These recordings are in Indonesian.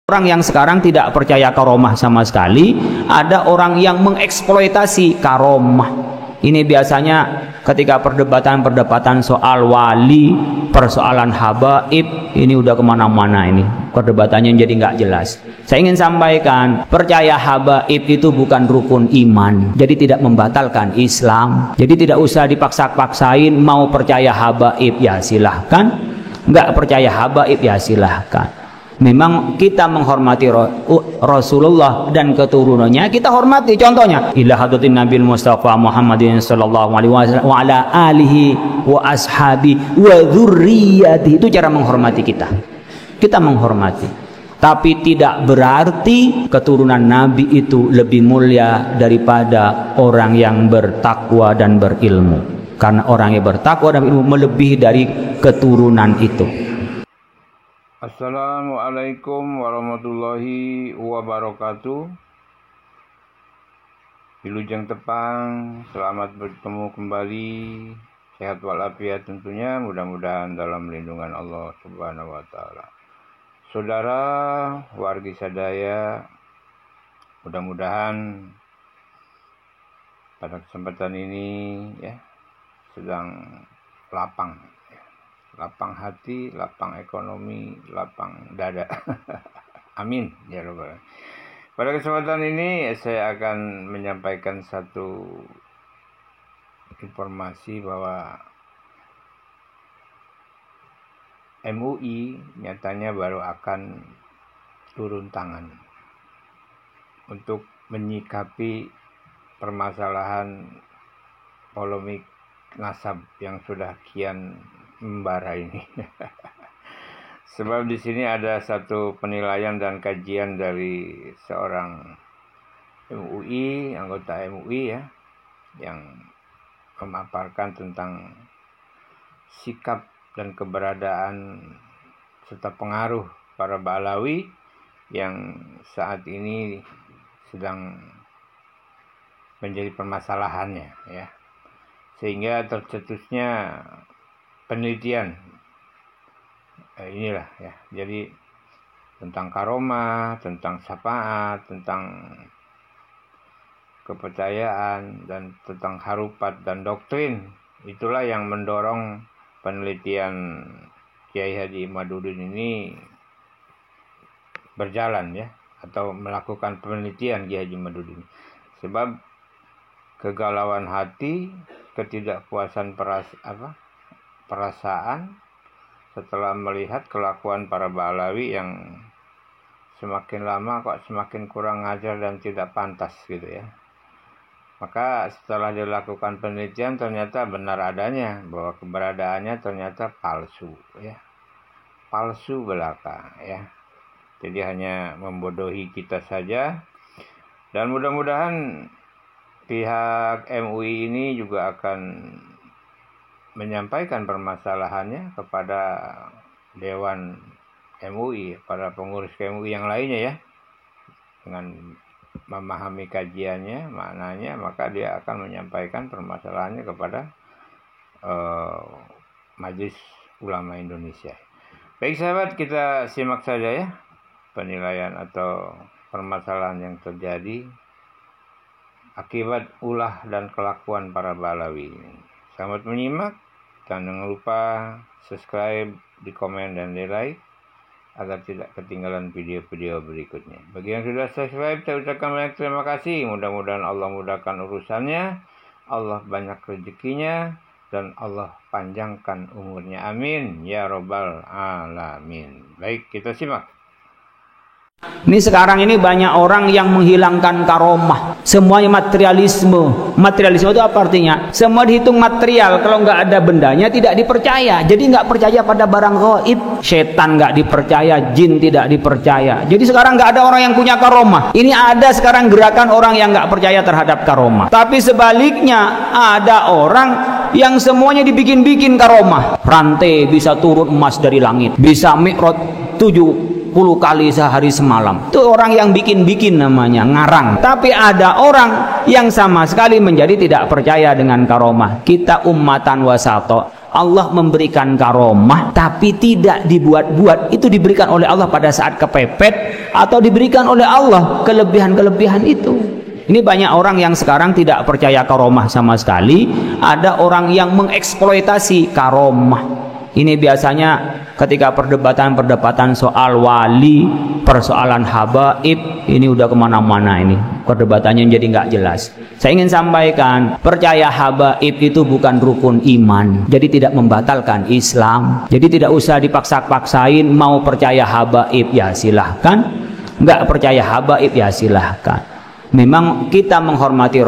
Orang yang sekarang tidak percaya karomah sama sekali, ada orang yang mengeksploitasi karomah. Ini biasanya ketika perdebatan soal wali, persoalan habaib, ini udah kemana-mana ini. Perdebatannya jadi nggak jelas. Saya ingin sampaikan, percaya habaib itu bukan rukun iman. Jadi tidak membatalkan Islam. Jadi tidak usah dipaksa-paksain, mau percaya habaib ya silahkan, nggak percaya habaib ya silahkan. Memang kita menghormati Rasulullah dan keturunannya, kita hormati. Contohnya ila hadratin Nabi Mustafa Muhammadin sallallahu alaihi wasallam wa ala alihi wa ashabi wa dzurriyyati. Itu cara menghormati kita. Kita menghormati. Tapi tidak berarti keturunan Nabi itu lebih mulia daripada orang yang bertakwa dan berilmu. Karena orang yang bertakwa dan berilmu melebihi dari keturunan itu. Assalamualaikum warahmatullahi wabarakatuh. Wilujeng Tepang, selamat bertemu kembali. Sehat walafiat tentunya, mudah-mudahan dalam lindungan Allah Subhanahu wa taala. Saudara wargi sadaya, mudah-mudahan pada kesempatan ini ya sedang lapang hati, lapang ekonomi, lapang dada. Amin ya Rabbal. Pada kesempatan ini saya akan menyampaikan satu informasi bahwa MUI nyatanya baru akan turun tangan untuk menyikapi permasalahan polemik nasab yang sudah kian membara ini. Sebab di sini ada satu penilaian dan kajian dari seorang MUI, anggota MUI ya, yang memaparkan tentang sikap dan keberadaan serta pengaruh para Ba'alawi yang saat ini sedang menjadi permasalahannya ya. Sehingga tercetusnya penelitian inilah ya, jadi tentang karomah, tentang syafaat, tentang kepercayaan, dan tentang harupat dan doktrin. Itulah yang mendorong penelitian Kiai Haji Imaduddin ini berjalan ya, atau melakukan penelitian Kiai Haji Imaduddin. Sebab kegalauan hati, ketidakpuasan perasaan setelah melihat kelakuan para Ba'alawi yang semakin lama kok semakin kurang ajar dan tidak pantas gitu ya. Maka setelah dilakukan penelitian ternyata benar adanya bahwa keberadaannya ternyata palsu ya. Palsu belaka ya. Jadi hanya membodohi kita saja. Dan mudah-mudahan pihak MUI ini juga akan menyampaikan permasalahannya kepada Dewan MUI, para pengurus MUI yang lainnya ya. Dengan memahami kajiannya, maknanya, maka dia akan menyampaikan permasalahannya kepada Majelis Ulama Indonesia. Baik sahabat, kita simak saja ya penilaian atau permasalahan yang terjadi akibat ulah dan kelakuan para Ba'alawi ini. Selamat menyimak. Dan jangan lupa subscribe, di komen, dan di like agar tidak ketinggalan video-video berikutnya. Bagi yang sudah subscribe, saya ucapkan banyak terima kasih. Mudah-mudahan Allah mudahkan urusannya, Allah banyak rezekinya, dan Allah panjangkan umurnya. Amin ya Rabbal alamin. Baik, kita simak. Ini sekarang ini banyak orang yang menghilangkan karomah. Semuanya materialisme. Materialisme itu apa artinya? Semua dihitung material. Kalau nggak ada bendanya tidak dipercaya. Jadi nggak percaya pada barang gaib. Setan nggak dipercaya, jin tidak dipercaya. Jadi sekarang nggak ada orang yang punya karomah. Ini ada sekarang gerakan orang yang nggak percaya terhadap karomah. Tapi sebaliknya ada orang yang semuanya dibikin-bikin karomah. Rantai bisa turun emas dari langit. Bisa mi'raj 7 kali sehari semalam. Itu orang yang bikin-bikin namanya, ngarang. Tapi ada orang yang sama sekali menjadi tidak percaya dengan karomah. Kita ummatan wasato. Allah memberikan karomah tapi tidak dibuat-buat. Itu diberikan oleh Allah pada saat kepepet atau diberikan oleh Allah kelebihan-kelebihan itu. Ini banyak orang yang sekarang tidak percaya karomah sama sekali. Ada orang yang mengeksploitasi karomah. Ini biasanya ketika perdebatan-perdebatan soal wali, persoalan habaib, ini udah kemana-mana ini. Perdebatannya jadi nggak jelas. Saya ingin sampaikan, percaya habaib itu bukan rukun iman. Jadi tidak membatalkan Islam. Jadi tidak usah dipaksa-paksain mau percaya habaib, ya silahkan. Nggak percaya habaib, ya silahkan. Memang kita menghormati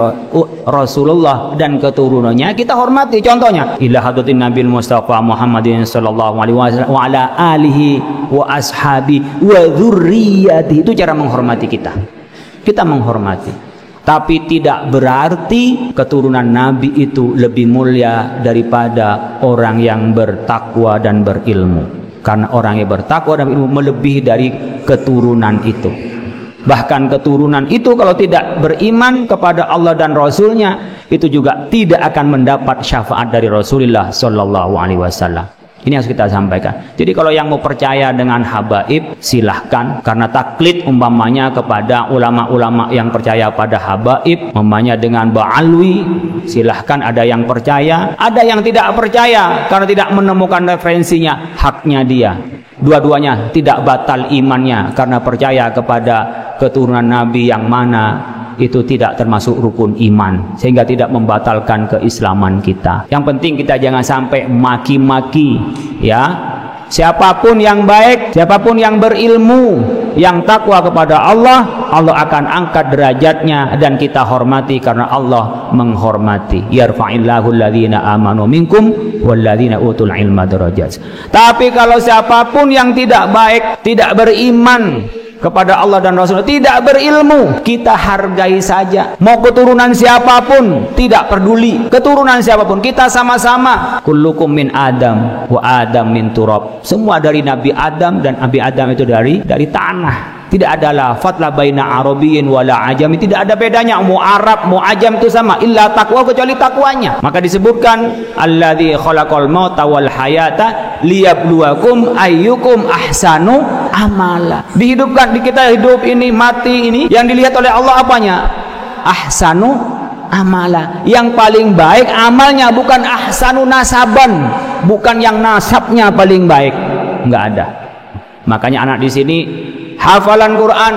Rasulullah dan keturunannya, kita hormati. Contohnya ila hadratin Nabi Mustafa Muhammadin sallallahu alaihi wasallam wa ala alihi wa ashabi wa dzurriyyati. Itu cara menghormati kita. Kita menghormati. Tapi tidak berarti keturunan Nabi itu lebih mulia daripada orang yang bertakwa dan berilmu. Karena orang yang bertakwa dan berilmu melebihi dari keturunan itu. Bahkan keturunan itu kalau tidak beriman kepada Allah dan Rasulnya, itu juga tidak akan mendapat syafaat dari Rasulullah Sallallahu Alaihi Wasallam. Ini harus kita sampaikan. Jadi kalau yang mau percaya dengan habaib, silahkan. Karena taklid umpamanya kepada ulama-ulama yang percaya pada habaib, umpamanya dengan Ba'alwi, silahkan. Ada yang percaya, ada yang tidak percaya karena tidak menemukan referensinya, haknya dia. Dua-duanya tidak batal imannya karena percaya kepada keturunan Nabi yang mana itu tidak termasuk rukun iman, sehingga tidak membatalkan keislaman kita. Yang penting kita jangan sampai maki-maki, ya. Siapapun yang baik, siapapun yang berilmu, yang takwa kepada Allah, Allah akan angkat derajatnya dan kita hormati karena Allah menghormati. Yarfa'illahu alladhina amanu minkum walladzina utul ilma darajat. Tapi kalau siapapun yang tidak baik, tidak beriman kepada Allah dan Rasul, tidak berilmu, kita hargai saja. Mau keturunan siapapun, tidak peduli keturunan siapapun, kita sama-sama. Kullukum min Adam wa Adam min turab. Semua dari Nabi Adam dan Nabi Adam itu dari tanah. Tidak ada lafaz la baina arabiyyin wala ajami, tidak ada bedanya mau Arab mau ajam itu sama, illa taqwa, kecuali takwanya. Maka disebutkan alladzi khalaqal mauta wal hayata liyabluwakum ayyukum ahsanu amala. Dihidupkan, di kita hidup ini, mati ini, yang dilihat oleh Allah apanya? Ahsanu amala, yang paling baik amalnya, bukan ahsanu nasaban, bukan yang nasabnya paling baik. Enggak ada. Makanya anak di sini hafalan Quran,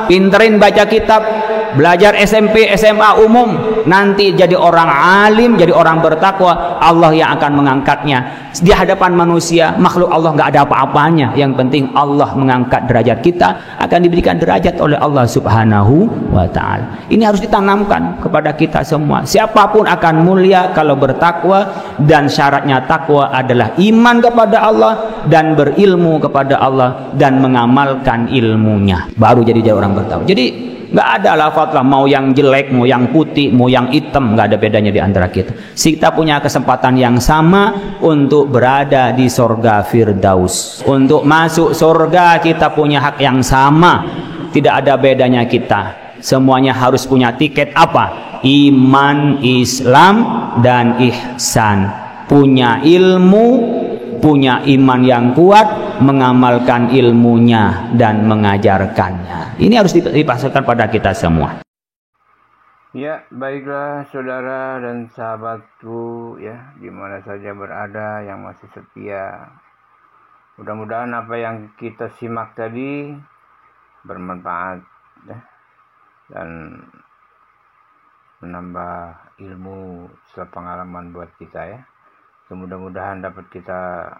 pinterin baca kitab, belajar SMP, SMA umum, nanti jadi orang alim, jadi orang bertakwa, Allah yang akan mengangkatnya di hadapan manusia. Makhluk Allah nggak ada apa-apanya, yang penting Allah mengangkat derajat kita, akan diberikan derajat oleh Allah Subhanahu wa ta'ala. Ini harus ditanamkan kepada kita semua. Siapapun akan mulia kalau bertakwa, dan syaratnya takwa adalah iman kepada Allah dan berilmu kepada Allah dan mengamalkan ilmunya, baru jadi orang bertakwa. Jadi nggak ada lafaz lah mau yang jelek, mau yang putih, mau yang hitam, nggak ada bedanya di antara kita. Kita punya kesempatan yang sama untuk berada di sorga Firdaus. Untuk masuk sorga kita punya hak yang sama, tidak ada bedanya kita. Semuanya harus punya tiket apa? Iman, Islam, dan ihsan. Punya ilmu, punya iman yang kuat, mengamalkan ilmunya dan mengajarkannya. Ini harus dipasarkan pada kita semua. Ya, baiklah saudara dan sahabatku ya, di mana saja berada yang masih setia. Mudah-mudahan apa yang kita simak tadi bermanfaat ya, dan menambah ilmu serta pengalaman buat kita ya. Mudah-mudahan dapat kita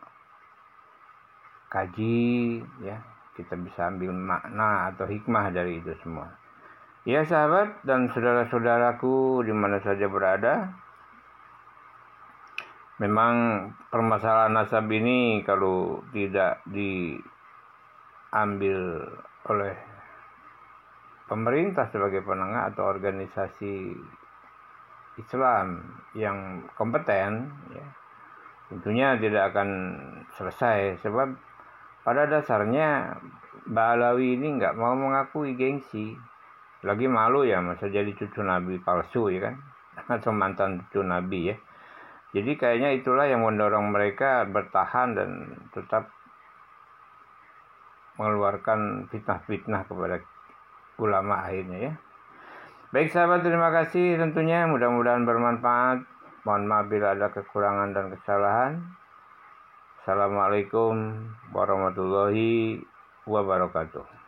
kaji ya, kita bisa ambil makna atau hikmah dari itu semua. Ya sahabat dan saudara-saudaraku di mana saja berada, memang permasalahan nasab ini kalau tidak diambil oleh pemerintah sebagai penengah atau organisasi Islam yang kompeten ya, tentunya tidak akan selesai. Sebab pada dasarnya Balawi ini nggak mau mengakui gengsi. Lagi malu ya, masa jadi cucu Nabi palsu ya kan, atau mantan cucu Nabi ya. Jadi kayaknya itulah yang mendorong mereka bertahan dan tetap mengeluarkan fitnah-fitnah kepada ulama akhirnya ya. Baik sahabat, terima kasih tentunya, mudah-mudahan bermanfaat. Mohon maaf bila ada kekurangan dan kesalahan. Assalamualaikum warahmatullahi wabarakatuh.